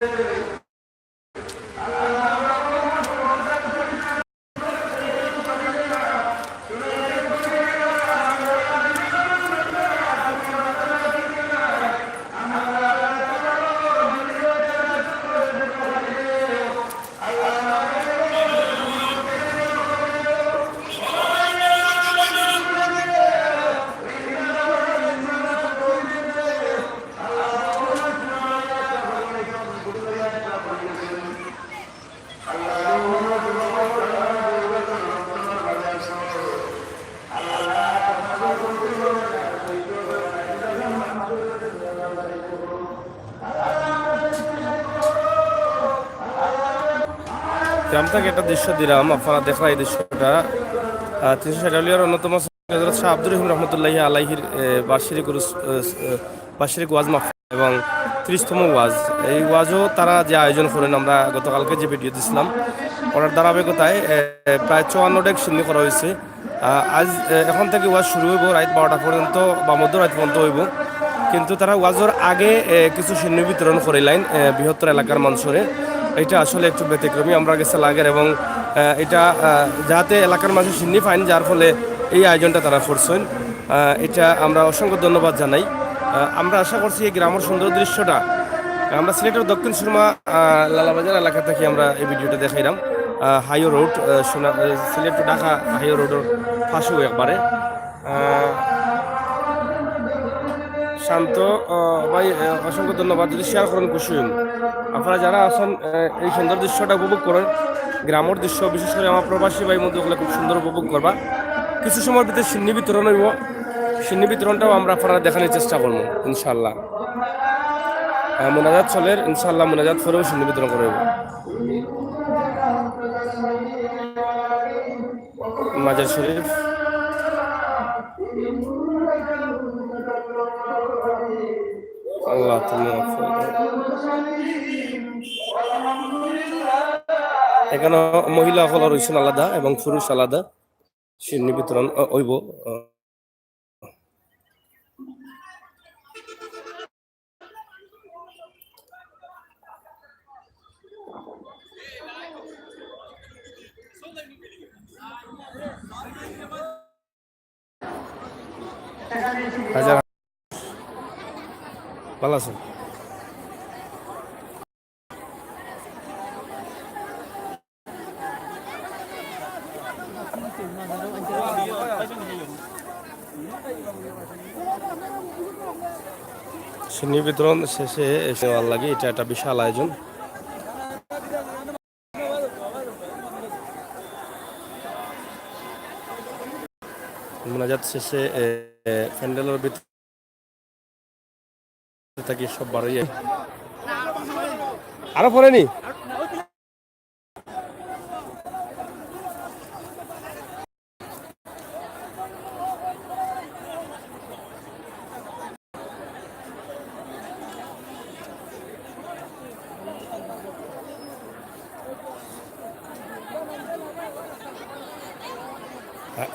গ্রাম থেকে একটা দৃশ্য দিলাম, আপনারা দেখলা এই দৃশ্যটা 360 অন্যতম হযরত শাহ আব্দুর রহিম রহমতুল্লাহি আলাইহির বার্ষিক ওয়াজ মাহফিল এবং 30তম ওয়াজ। এই ওয়াজও তারা যে আয়োজন করেন, আমরা গতকালকে যে ভিডিও দিয়েছিলাম ওনার ধারাবাহিকতায় প্রায় 54 ডেক সিন্নি করা হয়েছে। আজ এখন থেকে ওয়াজ শুরু হইব রাত 12টা পর্যন্ত বা মধ্যরাত পর্যন্ত হইব, কিন্তু তারা ওয়াজের আগে কিছু সিন্নি বিতরণ করিলেন বৃহত্তর এলাকার মানুষরে। এটা আসলে একটু ব্যতিক্রমী আমরা গেছে লাগের, এবং এটা যাতে এলাকার মানুষ সিন্নি পাইন, যার ফলে এই আয়োজনটা তারা করছেন। এটা আমরা অসংখ্য ধন্যবাদ জানাই। আমরা আশা করছি এই গ্রামের সুন্দর দৃশ্যটা আমরা সিলেটের দক্ষিণ সুরমা লালাবাজার এলাকা থেকে আমরা এই ভিডিওটা দেখাইলাম। হাইও রোড সিলেট টু ঢাকা হাইও রোডের পাশেও একবারে শান্ত ভাই, অসংখ্য ধন্যবাদ। যদি শেয়ার করেন খুশি হন। আপনারা যারা আছেন এই সুন্দর দৃশ্যটা উপভোগ করেন, গ্রামের দৃশ্য বিশেষ করে আমার প্রবাসী ভাই মধ্যগুলো খুব সুন্দর উপভোগ করবা। কিছু সময়ের ভিতরে সিন্নি বিতরণ হইব, সিন্নি বিতরণটাও আমরা আপনারা দেখানোর চেষ্টা করবো ইনশাল্লাহ। মোনাজাত চলের, ইনশাল্লাহ মোনাজাত করেও সিন্নি বিতরণ করব। মাজার শরীফ আল্লাহ তুমি এখানে মহিলা সকল রয়েছেন আলাদা এবং পুরুষ আলাদা, সিন্নি বিতরণ হইব। হাজার ভালো আছেন? সিন্নি বিতরণ শেষে এসে ভালো লাগে, এটা একটা বিশাল আয়োজন। মোনাজাত শেষে প্যান্ডেলের ভিতরে থাকি সব বাড়ি আরো পড়েনি।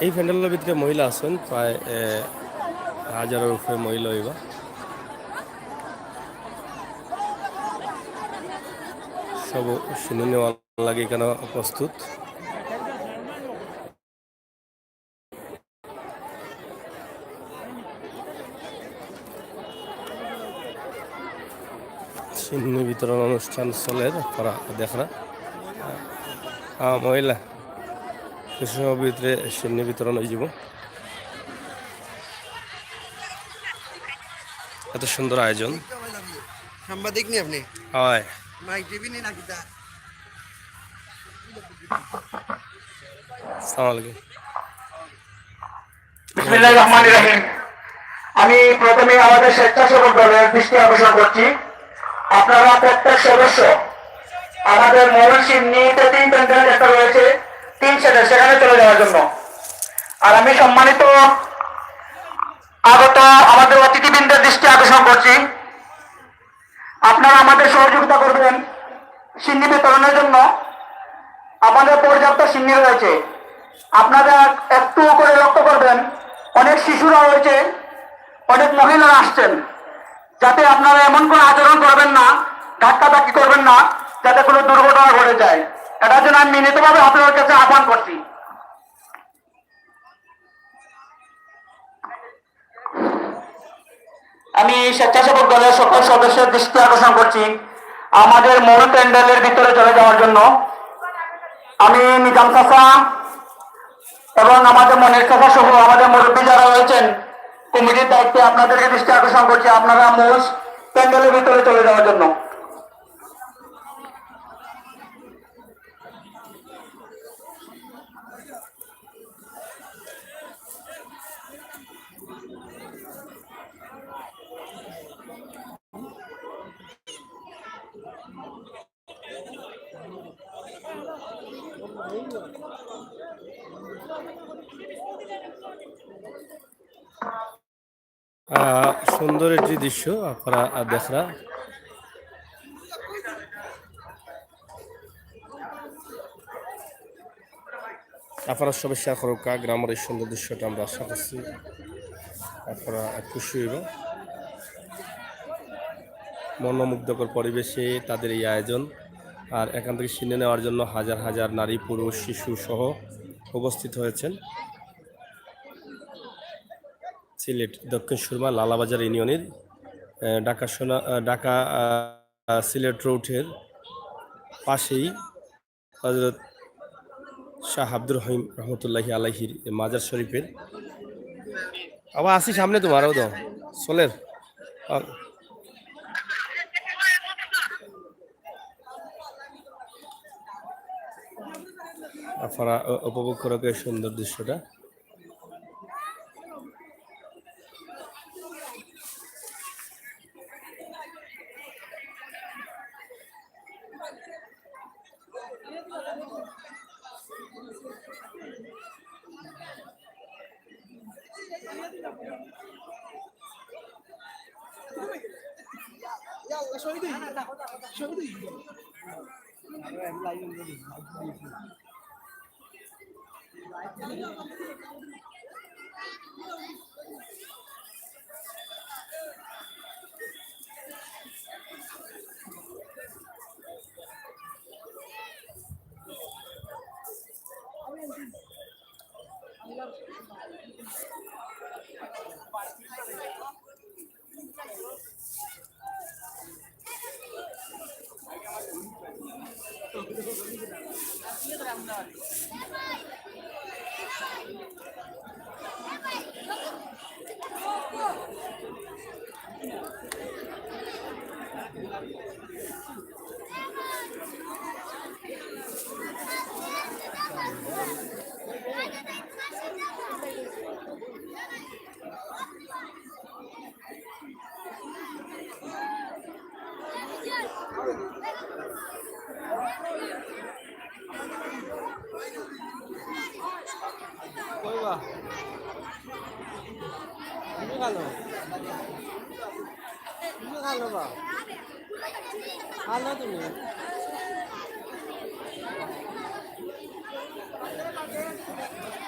এই প্যান্ডেলের ভিতরে মহিলা আছেন প্রায় 1000-এর উপরে মহিলা হইবা। সব শুনে নেওয়া লাগে কেন প্রস্তুত। সিন্নি বিতরণ অনুষ্ঠান চলে, তারা দেখরা মহিলা কিছু সময়ের ভিতরে সিন্নি বিতরণ হয়ে যাব। এত সুন্দর আয়োজন। সাংবাদিক নি আপনি? হয়। মাইক টিভি নি নাকি তা? আসসালামু আলাইকুম। বিসমিল্লাহির রহমানির রহিম। আমি প্রথমে আমাদের স্বেচ্ছাসেবক দলের দৃষ্টি আকর্ষণ করছি, আপনারা প্রত্যেক সদস্য আমাদের ময়মনসিংহীতে 3 প্যান্ডেল একটা রয়েছে 3 সেটে, সেখানে চলে যাওয়ার জন্য। আর আমি সম্মানিত আগত আমাদের অতিথিবৃন্দের দৃষ্টি আকর্ষণ করছি, আপনারা আমাদের সহযোগিতা করবেন সিন্নি বিতরণের জন্য। আমাদের পর্যাপ্ত সিন্নি রয়েছে, আপনারা একটু করে লক্ষ্য করবেন, অনেক শিশুরা রয়েছে, অনেক মহিলারা আসছেন, যাতে আপনারা এমন কোনো আচরণ করবেন না ধাক্কাধাক্কি করবেন না, যাতে কোনো দুর্ঘটনা ঘটে যায়। এটার জন্য আমি বিনীতভাবে আপনাদের কাছে আহ্বান করছি। আমি স্বেচ্ছাসেবক দলের সকল সদস্যের দৃষ্টি আকর্ষণ করছি আমাদের মূল প্যান্ডেলের ভিতরে চলে যাওয়ার জন্য। আমি নিজাম চাচা এবং আমাদের মনের চাচা সহ আমাদের মুরব্বী যারা রয়েছেন কমিটির দায়িত্বে আপনাদেরকে দৃষ্টি আকর্ষণ করছি আপনারা মূল প্যান্ডেলের ভিতরে চলে যাওয়ার জন্য। সুন্দর একটি দৃশ্য আপনারা দেখরা। আপনারা সবাই শেয়ার করুক গ্রামের এই সুন্দর দৃশ্যটা, আমরা আশা করছি আপনারা খুশি হইব। মনোমুগ্ধকর পরিবেশে তাদের এই আয়োজন, আর এখান থেকে সিনে নেওয়ার জন্য হাজার হাজার নারী পুরুষ শিশু সহ উপস্থিত হয়েছেন। সিলেট দক্ষিণ সুরমা লালাবাজার ইউনিয়নের ঢাকা সিলেট রোডের পাশেই হযরত শাহ আব্দুর রহিম রহমতুল্লাহি আলাইহির মাজার শরীফের। আবার আসি সামনে তোমারও তো সোলের আপনারা উপভোগ করো এই সুন্দর দৃশ্যটা।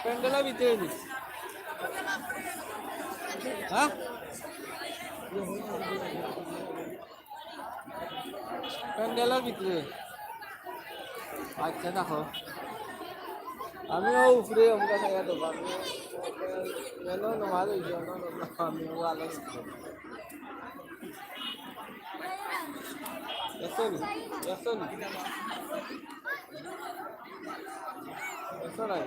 প্যান্ডেলের ভিতরে হ্যাঁ প্যান্ডেলের ভিতরে আচ্ছা দেখো আমিও উপরে আমরা খাইয়া দেবো আমি নমাজ হয়েছি আমিও ভালো এসনি নাই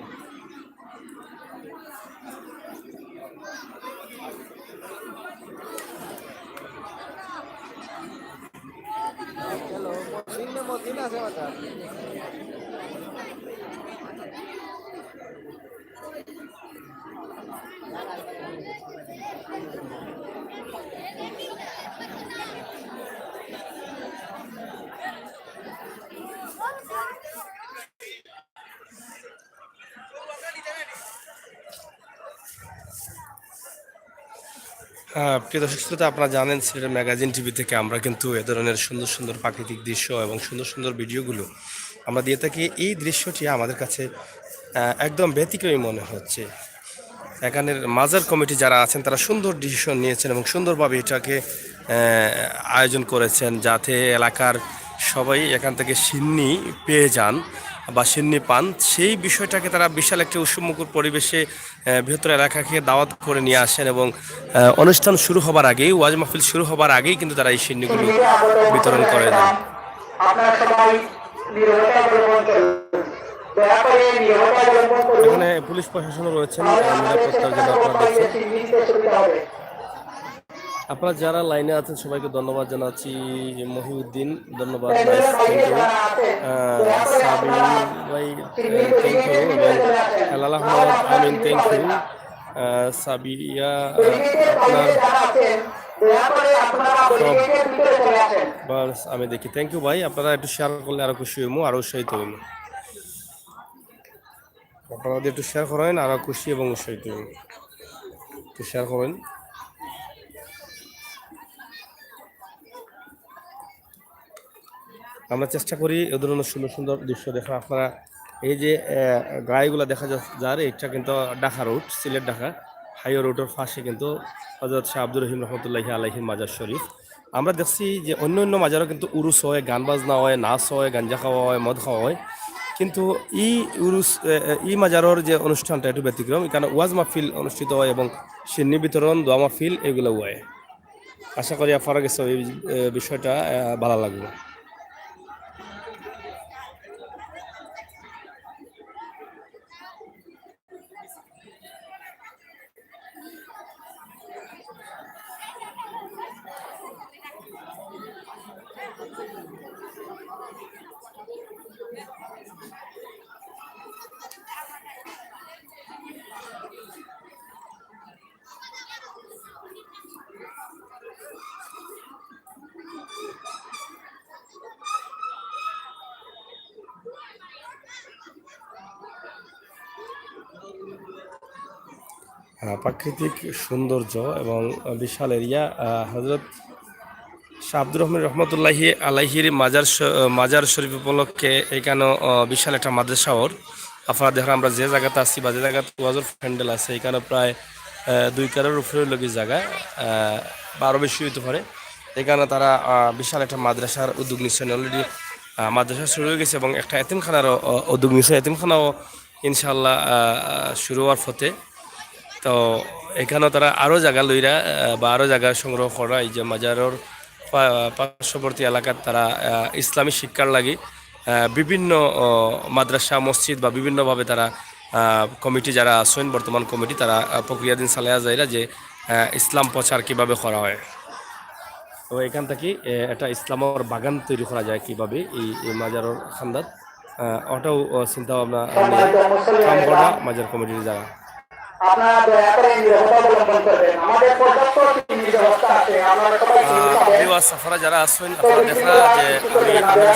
চলো মদিন আছে মাথা প্রিয় দর্শক শ্রোতা, আপনারা জানেন সিলেটের ম্যাগাজিন টিভি থেকে আমরা কিন্তু এ ধরনের সুন্দর সুন্দর প্রাকৃতিক দৃশ্য এবং সুন্দর সুন্দর ভিডিওগুলো আমরা দিয়ে থাকি। এই দৃশ্যটি আমাদের কাছে একদম ব্যতিক্রমী মনে হচ্ছে। এখানের মাজার কমিটি যারা আছেন তারা সুন্দর ডিসিশন নিয়েছেন এবং সুন্দরভাবে এটাকে আয়োজন করেছেন যাতে এলাকার সবাই এখান থেকে সিন্নি পেয়ে যান বা সিন্নি পান, সেই বিষয়টাকে তারা বিশাল একটি উৎসবমুখর পরিবেশে বৃহত্তর এলাকাকে দাওয়াত করে নিয়ে আসেন এবং অনুষ্ঠান শুরু হবার আগেই, ওয়াজ মাহফিল শুরু হবার আগেই কিন্তু তারা এই সিন্নিগুলো বিতরণ করে দেন। আপনারা সবাই নীরবতা অবলম্বন করুন, দয়া করে নীরবতা অবলম্বন করুন। এখানে পুলিশ প্রশাসনও রয়েছেন নিরাপত্তার জন্য। আপনারা দেখছেন, আপনারা যারা লাইনে আছেন সবাইকে ধন্যবাদ জানাচ্ছি। মহিউদ্দিন ধন্যবাদ, নাইস, থ্যাংক ইউ। সাবিন ভাই থ্যাংক ইউ এবং হেলাল আহমদ আমিন থ্যাংক ইউ। সাবিয়া আপনার সব বাস আমি দেখি, থ্যাংক ইউ ভাই। আপনারা একটু শেয়ার করলে আরো খুশি হইমু, আরো উৎসাহিত হইমু। আপনারা যদি একটু শেয়ার করেন আরো খুশি এবং উৎসাহিত হইমু। একটু শেয়ার করেন। আমরা চেষ্টা করি এ ধরনের সুন্দর সুন্দর দৃশ্য দেখা। আপনারা এই যে গাড়িগুলো দেখা যাচ্ছে, এটা কিন্তু ঢাকা রোড, সিলেট ঢাকা হাইওয়ে রোডের পাশে কিন্তু হযরত শাহ আব্দুর রহিম রহমতুল্লাহি আলাইহির মাজার শরীফ। আমরা দেখছি যে অন্য অন্য মাজারও কিন্তু উরুস হয়, গান বাজনা হয়, নাচ হয়, গাঞ্জা খাওয়া হয়, মদ খাওয়া হয়, কিন্তু ই মাজারের যে অনুষ্ঠানটা একটু ব্যতিক্রম। এখানে ওয়াজ মাহফিল অনুষ্ঠিত হয় এবং সিন্নি বিতরণ, দোয়া মাহফিল এগুলো হয়। আশা করি আপনারা কাছে এই বিষয়টা ভালো লাগবে। প্রাকৃতিক সৌন্দর্য এবং বিশাল এরিয়া। হজরত শাহ আব্দুর রহমান রহমতুল্লাহি আলাইহির মাজার শরীফ উপলক্ষে এখানে বিশাল একটা মাদ্রাসাওর। আপনারা দেখেন আমরা যে জায়গাতে আছি বা যে জায়গাতে ওয়াজর প্যান্ডেল আছে, এখানে প্রায় 2 কারের উপরে লগি জায়গা বা আরও বেশি হইতে পারে। এখানে তারা বিশাল একটা মাদ্রাসার উদ্যোগ নিচ্ছেন। অলরেডি মাদ্রাসা শুরু হয়ে গেছে এবং একটা এতিমখানারও উদ্যোগ নিচ্ছে। এতিমখানাও ইনশাল্লাহ শুরু হওয়ার পথে। তো এখানেও তারা আরও জায়গা লইরা বা আরও জায়গা সংগ্রহ করা, এই যে মাজারের পার্শ্ববর্তী এলাকার তারা ইসলামী শিক্ষার লাগি বিভিন্ন মাদ্রাসা, মসজিদ বা বিভিন্নভাবে তারা কমিটি যারা আছেন, বর্তমান কমিটি, তারা প্রক্রিয়াধীন চালাইয়া যায়রা যে ইসলাম প্রচার কিভাবে করা হয়। তো এখান থেকে একটা ইসলামের বাগান তৈরি করা যায় কিভাবে এই মাজারের খান্দাত, ওটাও চিন্তা ভাবনা নিয়ে কাম করা মাজার কমিটির যারা। আপনারা দয়া করে নীরবতা অবলম্বন করবেন। আমাদের পর্যাপ্ত চিকিৎসা ব্যবস্থা আছে, আপনারা সবাই চিকিৎসা পাবেন। প্রিয় সাফারা যারা আছেন, আপনারা দেখা যে আমি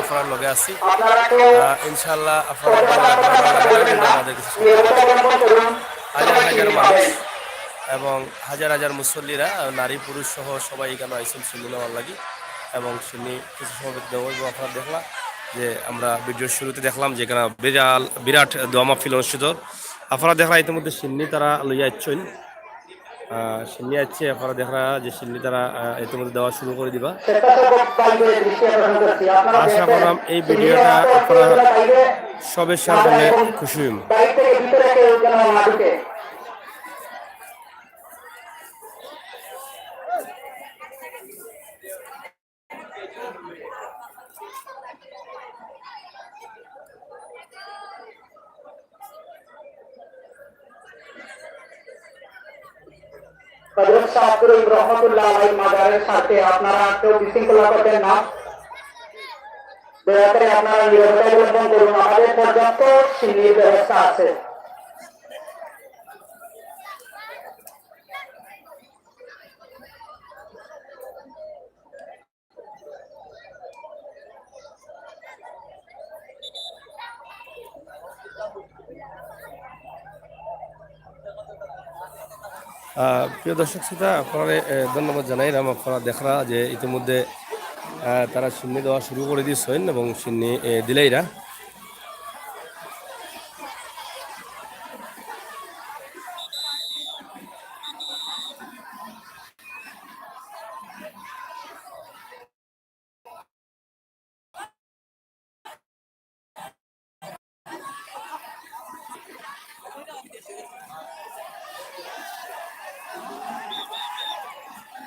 আপনার লগে আছি, ইনশাআল্লাহ আপনারা আমাদের হাজার হাজার মানুষ এবং হাজার হাজার মুসল্লিরা, নারী পুরুষ সহ সবাই এখানে আইসেন সিন্নি নেওয়ার লাগি এবং সিন্নি কিছু সময় দেওয়া। আপনারা দেখলাম যে আমরা ভিডিওর শুরুতে দেখলাম যে এখানে বিরাট দোয়া মাহফিল অনুষ্ঠিত। আপনারা দেখা ইতিমধ্যে সিন্নি তারা লইয়া ইচ্ছেন, সিন্নি আসছে। আপনারা দেখা যে সিন্নি তারা ইতিমধ্যে দেওয়া শুরু করে দিবা। আশা করলাম এই ভিডিওটা আপনারা সবে শেয়ার করলে খুশি হইম। হযরত শাহ আব্দুর রহিম রহমতুল্লাহ আলাইহি মাজারের সাথে আপনারা কেউ বিশৃঙ্খলা করবেন না। দয়া করে আপনারা নীরবতা অবলম্বন করুন। আমাদের পর্যাপ্ত সিন্নির ব্যবস্থা আছে। প্রিয় দর্শক শ্রোতা, আপনারা ধন্যবাদ জানাইলাম। আপনারা দেখরা যে ইতিমধ্যে তারা সিন্নি দেওয়া শুরু করে দিয়েছেন এবং সিন্নি দিলেইরা।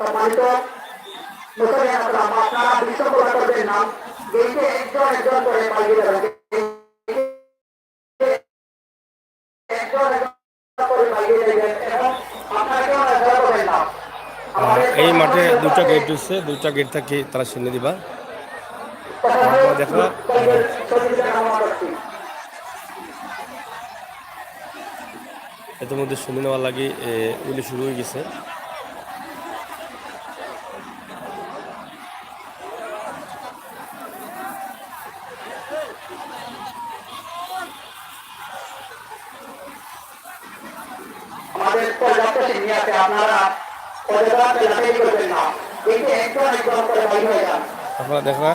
সম্মানিত মুসলিম আপনারা বিশৃঙ্খলা করবেন না, গেইটে একজন একজন করে পালিয়ে যাবেন, একজন একজন করে পালিয়ে যাবেন এবং আপনারা কেউ নজর করবেন না। এই মাঠে দুইটা গেট রয়েছে, দুইটা গেট থেকে তারা চিনে দিবা। আপনারা দেখা ইতিমধ্যে শুনে নেওয়ার লাগে উলি শুরু হয়ে গেছে। আমাদের পর্যাপ্ত সিদ্ধি আছে, আপনারা পর্যাপ্ত লাগাই করবেন না, গেইটে একজন একজন করে পালিয়ে হয়ে যান। আপনারা দেখা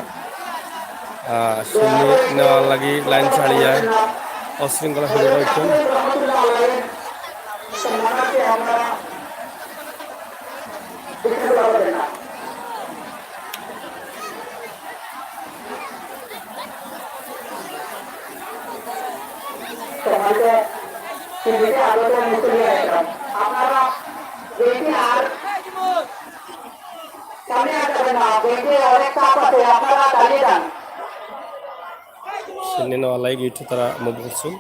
শুনে নেওয়ার লাগে লাইন ছাড়িয়া অশৃঙ্খলা শুরু করেছেন। আপনারা আর সামনে আসবেন না, অনেক চাপ আছে, আপনারা দাঁড়িয়ে যান। শুনে নেওয়ার লাগে গেটে তারা মুভ করছেন,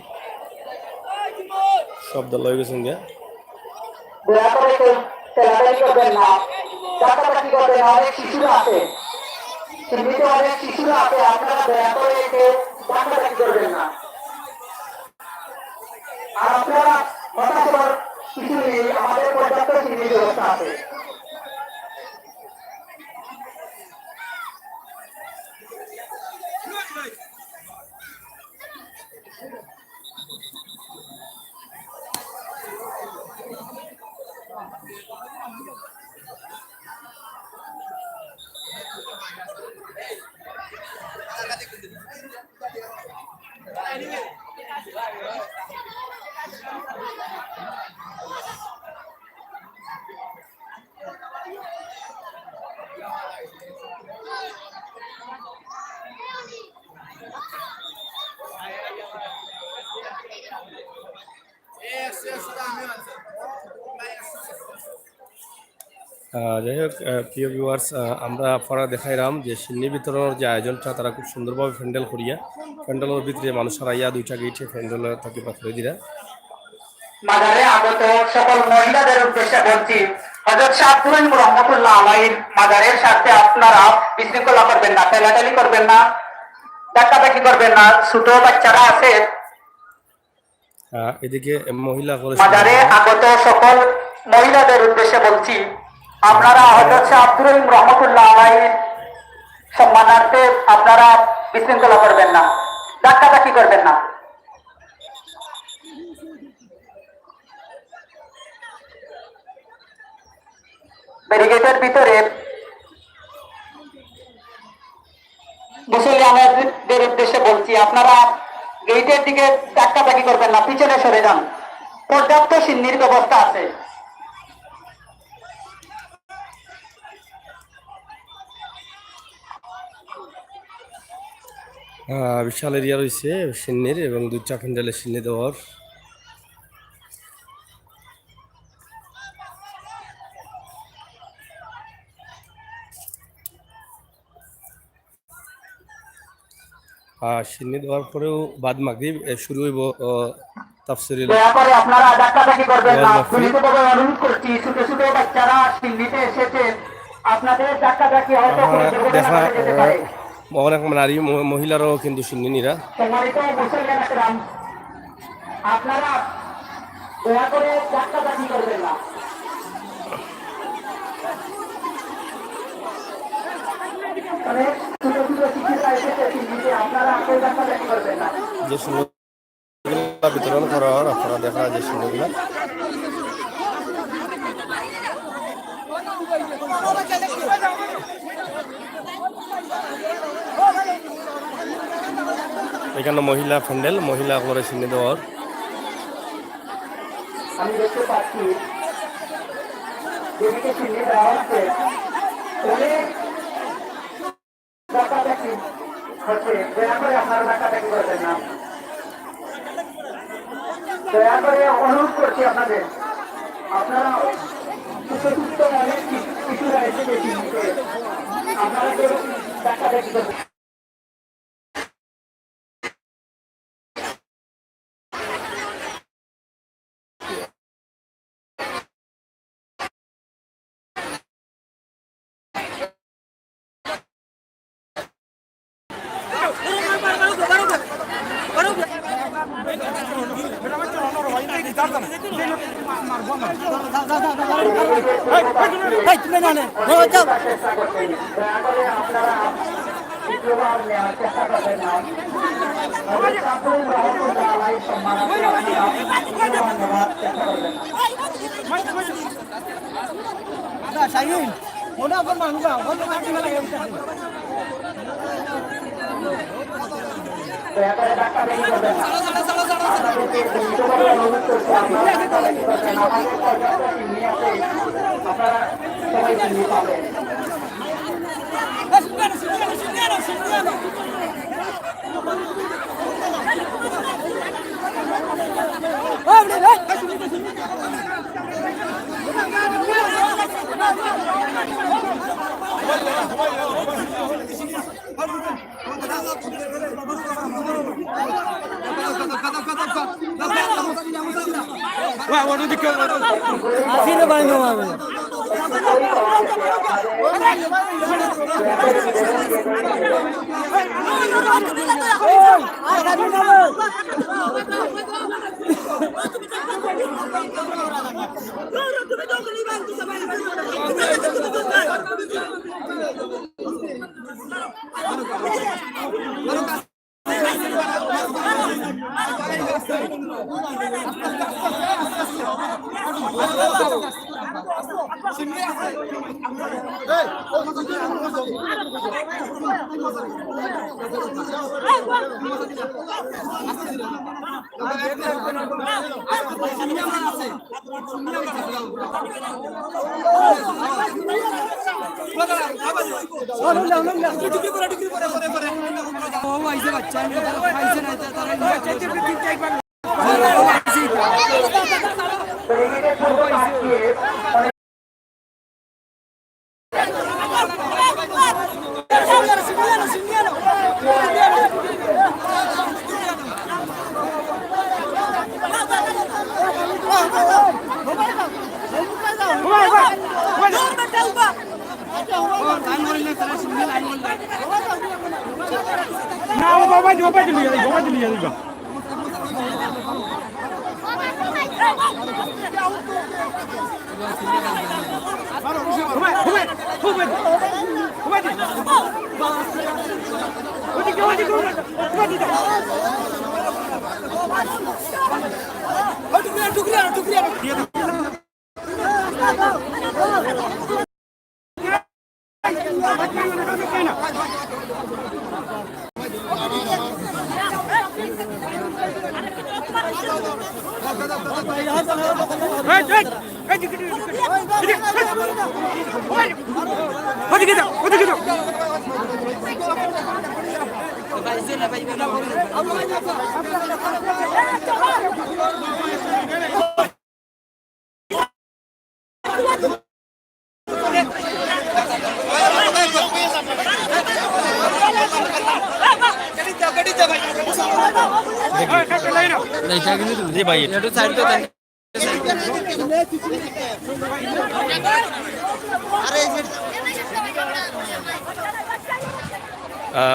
শব্দ লয়ে গেছেন গিয়া। দয়া করে কেউ তেলাতেলি করবেন না, ডাকাডাকি করবেন না, অনেক শিশুরা আছে, চিহ্নিত অনেক শিশুরা আছে, আপনারা দয়া করে কেউ ডাকাডাকি করবেন না। আর আপনারা হতাশ হওয়ার কিছু নেই, আমাদের পর্যাপ্ত চিহ্নিত ব্যবস্থা আছে। যাই হোক প্রিয় ভিউয়ার্স, আমরা আপনারা দেখাইলাম যে সিন্নি বিতরণের যে আয়োজনটা তারা খুব সুন্দরভাবে প্যান্ডেল করিয়া প্যান্ডেলের ভিতরে মানুষ হারাইয়া দুইটা গেটে প্যান্ডেল থাকি বা করে দিরা। মাজারে আগত সকল মহিলাদের উদ্দেশ্যে বলছি, হযরত শাহ আব্দুল রহমতুল্লাহ আলাইহির মাজারের সাথে আপনারা বিশৃঙ্খলা করবেন না, ঠেলাঠেলি করবেন না, ডাকাডাকি করবেন না, ছোট বাচ্চারা আছে। এদিকে মহিলা মাজারে আগত সকল মহিলাদের উদ্দেশ্যে বলছি, আপনারা হযরত শাহ আব্দুল রহমতুল্লাহ আলাইহির সম্মানার্থে আপনারা বিশৃঙ্খলা করবেন না, ডাকাডাকি করবেন না। ব্যারিকেডের ভিতরে মুসলমানদের উদ্দেশ্যে বলছি, আপনারা গেটের দিকে ডাকাডাকি করবেন না, পিছনে সরে যান, পর্যাপ্ত সিন্নির ব্যবস্থা আছে। বিশাল এরিয়া রয়েছে সিন্নির এবং দুইটা প্যান্ডেলে সিন্নি দেওয়ার। সিন্নি দেওয়ার পরেও বাদ মাগরিব শুরু হইব তাফসিরুল। দয়া করে আপনারা ডাকাডাকি করবেন না, বিনীতভাবে অনুরোধ করছি, ছোট ছোট বাচ্চারা সিন্নিতে এসেছে, আপনাদের ডাকাডাকি হয়তো দেখা অনেক নারী মহিলারাও কিন্তু সিন্নিরা। সম্মানিত মুসলমান, আপনারা দয়া করে ডাকাডাকি করবেন না। অনেক ছোট ছোট শিশুরা এসেছে সিন্নিতে, আপনারা কেউ ডাকাডাকি করবেন না। যে সুন্দর বিতরণ করা হয় আপনারা দেখা যে সুন্দরগুলা এখানে মহিলা প্যান্ডেল, মহিলা করে সিনে দেওয়ার। আমি দেখতে পাচ্ছি যেদিকে সিনে দেওয়া হচ্ছে অনেক ডাকাডাকি হচ্ছে, দয়া করে আপনারা ডাকাডাকি করবেন না, দয়া করে অনুরোধ করছি আপনাদের, আপনারা সুস্থ অনেক শিশুরা এসে বেশি আপনারা কেউ দেখা দেখি চেষ্টা করছেন দয়া করে আপনারা দ্বিতীয়বার নেওয়ার চেষ্টা করবেন না তারপরে গ্রহণ জানাই সম্মান আছে আপনারা দ্বিতীয়বার নেওয়ার চেষ্টা করবেন দয়া করে ধাক্কা দেখি করবেন না আপনাদেরকে দ্বিতীয়বার অনুরোধ করছি আপনারা ধাক্কা দেখি করবেন আমাদের পর্যাপ্ত চিনি আছে আপনারা সবাই চিনি পাবেন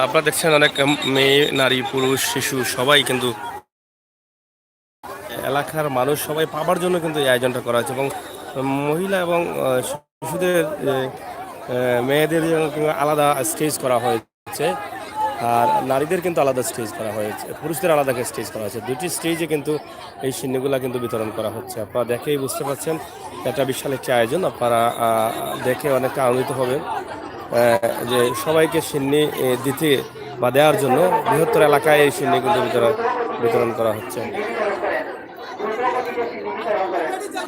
আপনারা দেখছেন অনেক মেয়ে, নারী, পুরুষ, শিশু সবাই কিন্তু এলাকার মানুষ সবাই পাবার জন্য কিন্তু এই আয়োজনটা করা হয়েছে এবং মহিলা এবং শিশুদের মেয়েদের আলাদা স্টেজ করা হয়েছে আর নারীদের কিন্তু আলাদা স্টেজ করা হয়েছে, পুরুষদের আলাদা স্টেজ করা হয়েছে। দুটি স্টেজে কিন্তু এই সিন্নিগুলা কিন্তু বিতরণ করা হচ্ছে। আপনারা দেখেই বুঝতে পারছেন এটা বিশাল একটি আয়োজন। আপনারা দেখে অনেকটা আনন্দিত হবেন যে সবাইকে সিন্নি দিতে বা দেওয়ার জন্য বৃহত্তর এলাকায় এই সিন্নি কিন্তু বিতরণ করা হচ্ছে।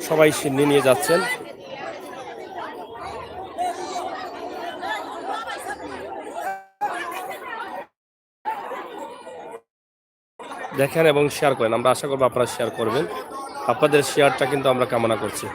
সবাই সিন্নি নিয়ে যাচ্ছেন। দেখেন এবং শেয়ার করেন। আমরা আশা করবো আপনারা শেয়ার করবেন। আপনাদের শেয়ারটা কিন্তু আমরা কামনা করছি।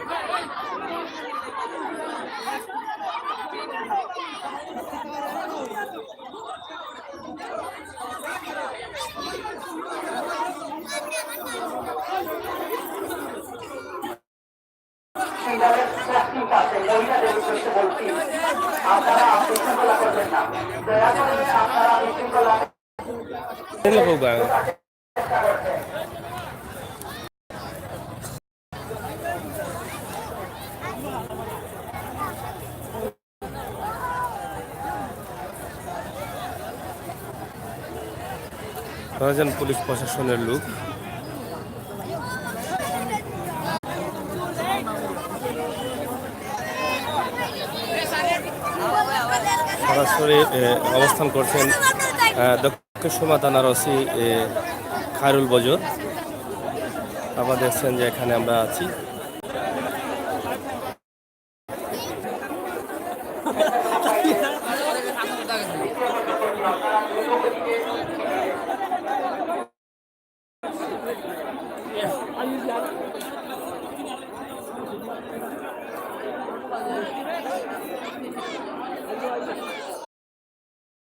পুলিশ প্রশাসনের লোক সরাসরি অবস্থান করছেন দক্ষিণ সুরমা থানার ওসি খায়রুল বজর। আপনারা দেখছেন যে এখানে আমরা আছি।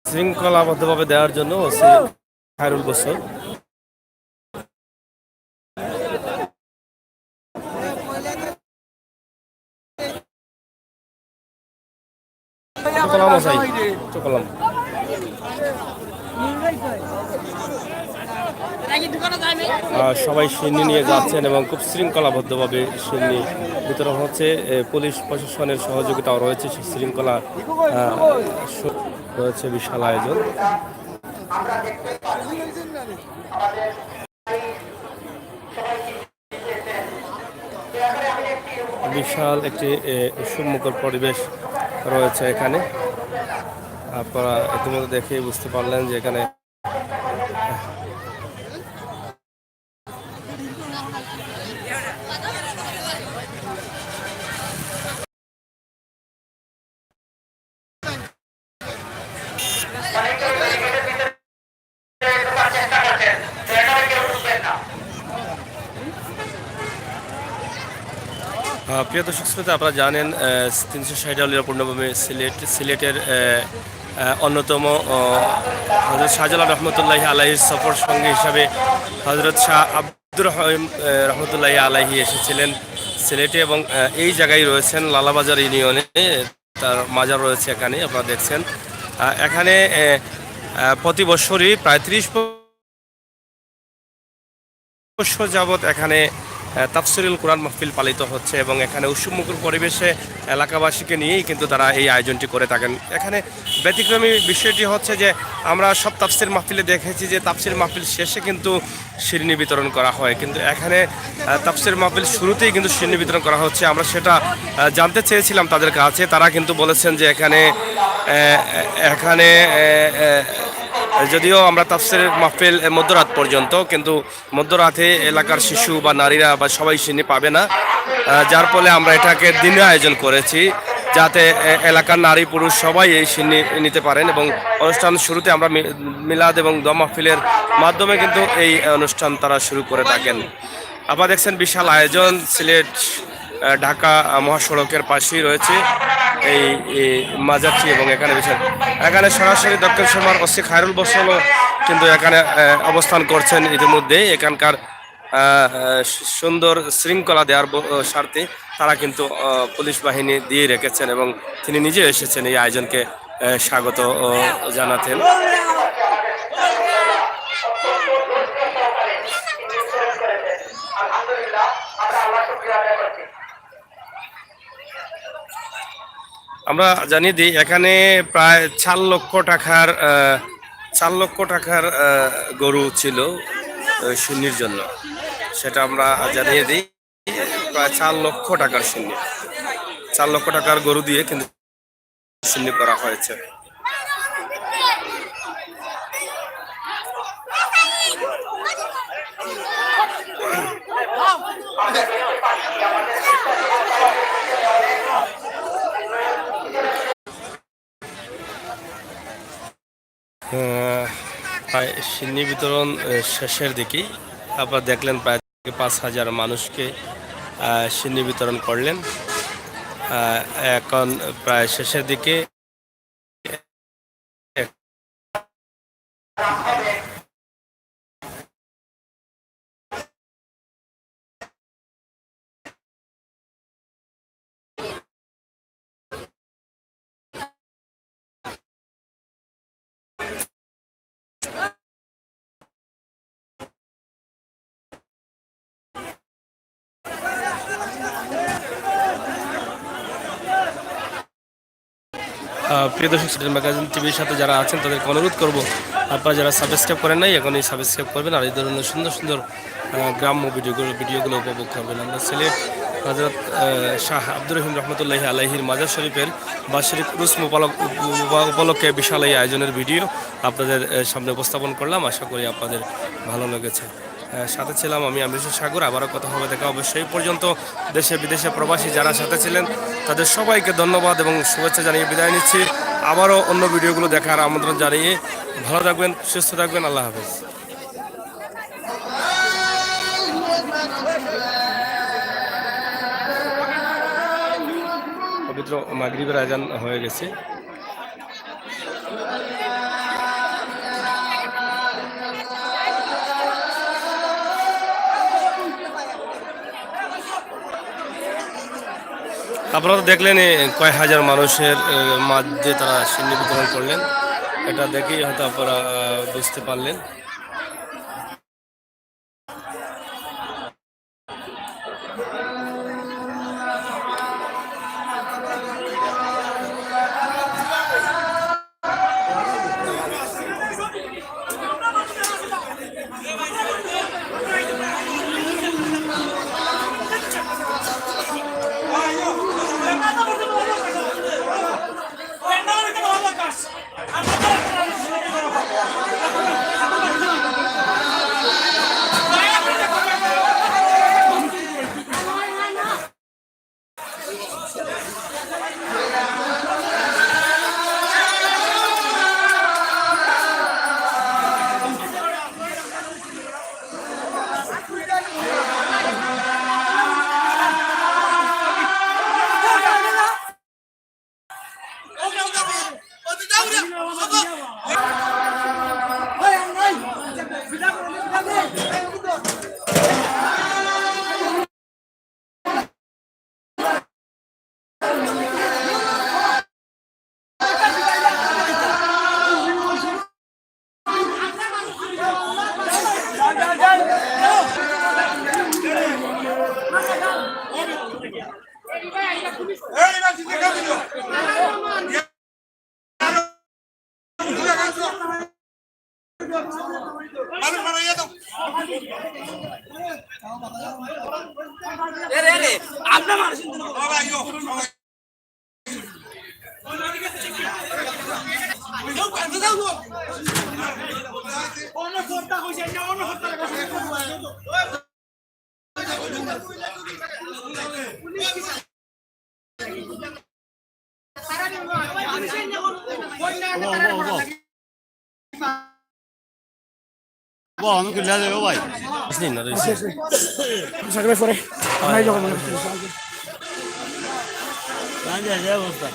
শৃঙ্খলাবদ্ধভাবে দেওয়ার জন্য ওসি খায়রুল বজর সবাই সিন্নি নিয়ে যাচ্ছেন এবং খুব শৃঙ্খলাবদ্ধভাবে সিন্নি বিতরণ হচ্ছে। পুলিশ প্রশাসনের সহযোগিতাও রয়েছে, শৃঙ্খলা রয়েছে, বিশাল আয়োজন। বিশাল একটি উৎসবমুখর পরিবেশ রয়েছে এখানে। আপনারা ইতিমধ্যে দেখে বুঝতে পারলেন যে এখানে প্রিয় দর্শক শ্রোতা, আপনারা জানেন 360 পূর্ণভূমি সিলেটের অন্যতম হযরত শাহজালাল রহমতুল্লাহি আলাইহির সফর সঙ্গী হিসাবে হযরত শাহ আব্দুর রহিম রহমতুল্লাহি আলাইহি এসেছিলেন সিলেটে এবং এই জায়গায় রয়েছেন লালাবাজার ইউনিয়নে তার মাজার রয়েছে এখানে। আপনারা দেখছেন এখানে প্রতি বছরই প্রায় 30 বছর যাবৎ এখানে তাফসিরুল কোরআন মাহফিল পালিত হচ্ছে এবং এখানে উৎসবমুখর পরিবেশে এলাকাবাসীকে নিয়েই কিন্তু তারা এই আয়োজনটি করে থাকেন। এখানে ব্যতিক্রমী বিষয়টি হচ্ছে যে আমরা সব তাফসির মাহফিলে দেখেছি যে তাফসির মাহফিল শেষে কিন্তু শিরনি বিতরণ করা হয়, কিন্তু এখানে তাফসির মাহফিল শুরুতেই কিন্তু শিরনি বিতরণ করা হচ্ছে। আমরা সেটা জানতে চেয়েছিলাম তাদের কাছে, তারা কিন্তু বলেছেন যে এখানে যদিও আমরা তাফসির মাহফিল মধ্যরাত পর্যন্ত, কিন্তু মধ্যরাতে এলাকার শিশু বা নারীরা বা সবাই সিন্নি পাবে না, যার ফলে আমরা এটাকে দিনে আয়োজন করেছি যাতে এলাকার নারী পুরুষ সবাই এই সিন্নি নিতে পারেন। এবং অনুষ্ঠান শুরুতে আমরা মিলাদ এবং দোয়া মাহফিলের মাধ্যমে কিন্তু এই অনুষ্ঠান তারা শুরু করে থাকেন। আপনারা দেখছেন বিশাল আয়োজন, সিলেট ঢাকা মহাসড়কের পাশেই রয়েছে এই মাজারটি এবং এখানে সরাসরি দক্ষিণ সুরমার ওসি খায়রুল বজরও কিন্তু এখানে অবস্থান করছেন। ইতিমধ্যে এখানকার সুন্দর শৃঙ্খলা দেওয়ার স্বার্থে তারা কিন্তু পুলিশ বাহিনী দিয়ে রেখেছেন এবং তিনি নিজে এসেছেন এই আয়োজনকে স্বাগত জানাতেন। আমরা জানিয়ে দিই এখানে প্রায় 4 লক্ষ টাকার গরু ছিল সিন্নির জন্য, সেটা আমরা জানিয়ে দিই। প্রায় 4 লক্ষ টাকার সিন্নি, 4 লক্ষ টাকার গরু দিয়ে কিন্তু সিন্নি করা হয়েছে। প্রায় সিন্নি বিতরণ শেষের দিকেই আপনারা দেখলেন প্রায় 5,000 মানুষকে সিন্নি বিতরণ করলেন। এখন প্রায় শেষের দিকে প্রিয় দর্শক সিলেট ম্যাগাজিন টিভির সাথে যারা আছেন তাদেরকে অনুরোধ করব, আপনারা যারা সাবস্ক্রাইব করেন নাই এখনই সাবস্ক্রাইব করবেন আর এই ধরনের সুন্দর সুন্দর গ্রাম্য ভিডিওগুলো উপভোগ করবেন। আমরা সিলেট হযরত শাহ আব্দুর রহিম রহমতুল্লাহি আলাইহির মাজার শরীফের বার্ষিক উরুস উপলক্ষে বিশাল এই আয়োজনের ভিডিও আপনাদের সামনে উপস্থাপন করলাম। আশা করি আপনাদের ভালো লেগেছে। সাথে ছিলাম আমি আমির হোসেন সাগর। আবারও কথা হবে, দেখা হবে। সেই পর্যন্ত দেশে বিদেশে প্রবাসী যারা সাথে ছিলেন তাদের সবাইকে ধন্যবাদ এবং শুভেচ্ছা জানিয়ে বিদায় নিচ্ছি। আবারও অন্য ভিডিওগুলো দেখার আমন্ত্রণ জানিয়ে ভালো থাকবেন, সুস্থ থাকবেন। আল্লাহ হাফেজ। পবিত্র মাগরিবের আজান হয়ে গেছে। আপনারা তো দেখলেন কয়েক হাজার মানুষের মাঝে তারা সিন্নি বিতরণ করলেন। এটা দেখেই হয়তো আপনারা বুঝতে পারলেন। আমি কিনে দেবো ভাই। সাগরে পরে অবস্থা